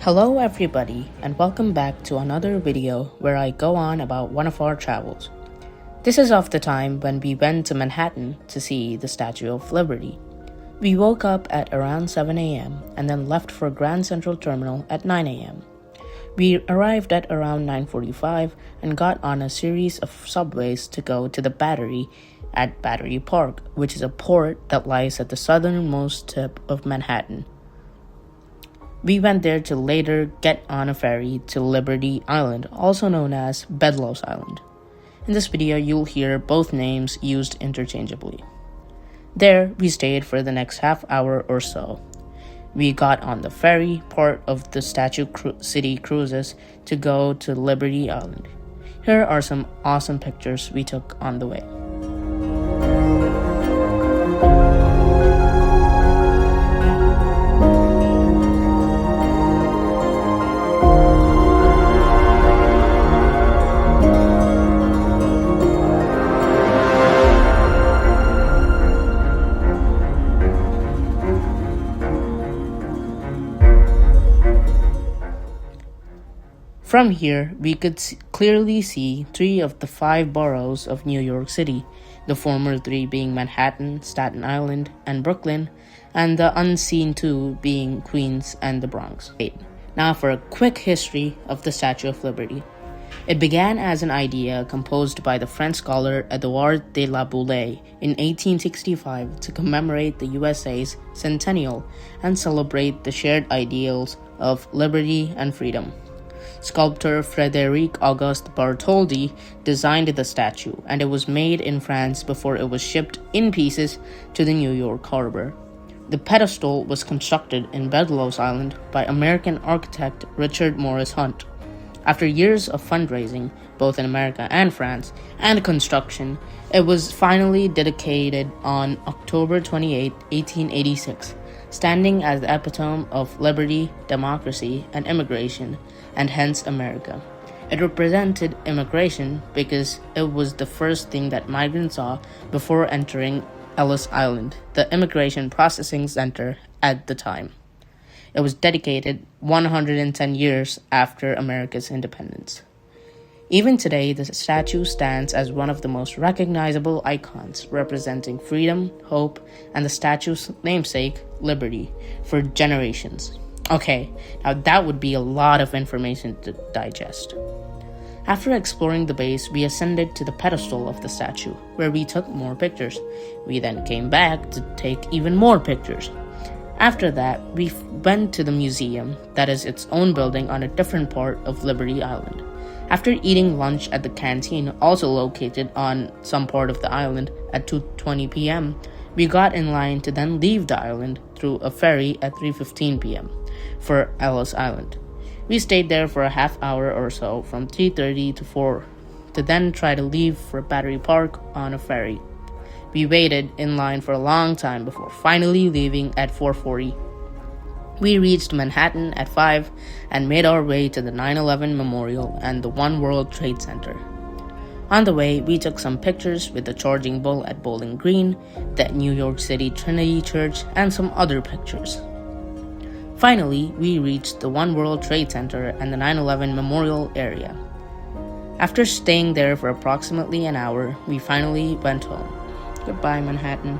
Hello everybody and welcome back to another video where I go on about one of our travels. This is of the time when we went to Manhattan to see the Statue of Liberty. We woke up at around 7 a.m. and then left for Grand Central Terminal at 9 a.m. We arrived at around 9:45 and got on a series of subways to go to the Battery at Battery Park, which is a port that lies at the southernmost tip of Manhattan. We went there to later get on a ferry to Liberty Island, also known as Bedloes Island. In this video, you'll hear both names used interchangeably. There, we stayed for the next half hour or so. We got on the ferry part of the Statue City cruises to go to Liberty Island. Here are some awesome pictures we took on the way. From here, we could clearly see 3 of the 5 boroughs of New York City, the former 3 being Manhattan, Staten Island, and Brooklyn, and the unseen 2 being Queens and the Bronx. Now for a quick history of the Statue of Liberty. It began as an idea composed by the French scholar Edouard de la Boulaye in 1865 to commemorate the USA's centennial and celebrate the shared ideals of liberty and freedom. Sculptor Frédéric Auguste Bartholdi designed the statue, and it was made in France before it was shipped in pieces to the New York harbor. The pedestal was constructed in Bedloes Island by American architect Richard Morris Hunt. After years of fundraising, both in America and France, and construction, it was finally dedicated on October 28, 1886. Standing as the epitome of liberty, democracy, and immigration, and hence America. It represented immigration because it was the first thing that migrants saw before entering Ellis Island, the immigration processing center at the time. It was dedicated 110 years after America's independence. Even today, the statue stands as one of the most recognizable icons representing freedom, hope, and the statue's namesake, liberty, for generations. Okay, now that would be a lot of information to digest. After exploring the base, we ascended to the pedestal of the statue, where we took more pictures. We then came back to take even more pictures. After that, we went to the museum, that is its own building on a different part of Liberty Island. After eating lunch at the canteen, also located on some part of the island, at 2:20 p.m., we got in line to then leave the island through a ferry at 3:15 p.m. for Ellis Island. We stayed there for a half hour or so from 3:30 to 4 to then try to leave for Battery Park on a ferry. We waited in line for a long time before finally leaving at 4:40. We reached Manhattan at 5 and made our way to the 9/11 Memorial and the One World Trade Center. On the way, we took some pictures with the Charging Bull at Bowling Green, the New York City Trinity Church, and some other pictures. Finally, we reached the One World Trade Center and the 9/11 Memorial area. After staying there for approximately an hour, we finally went home. Goodbye, Manhattan.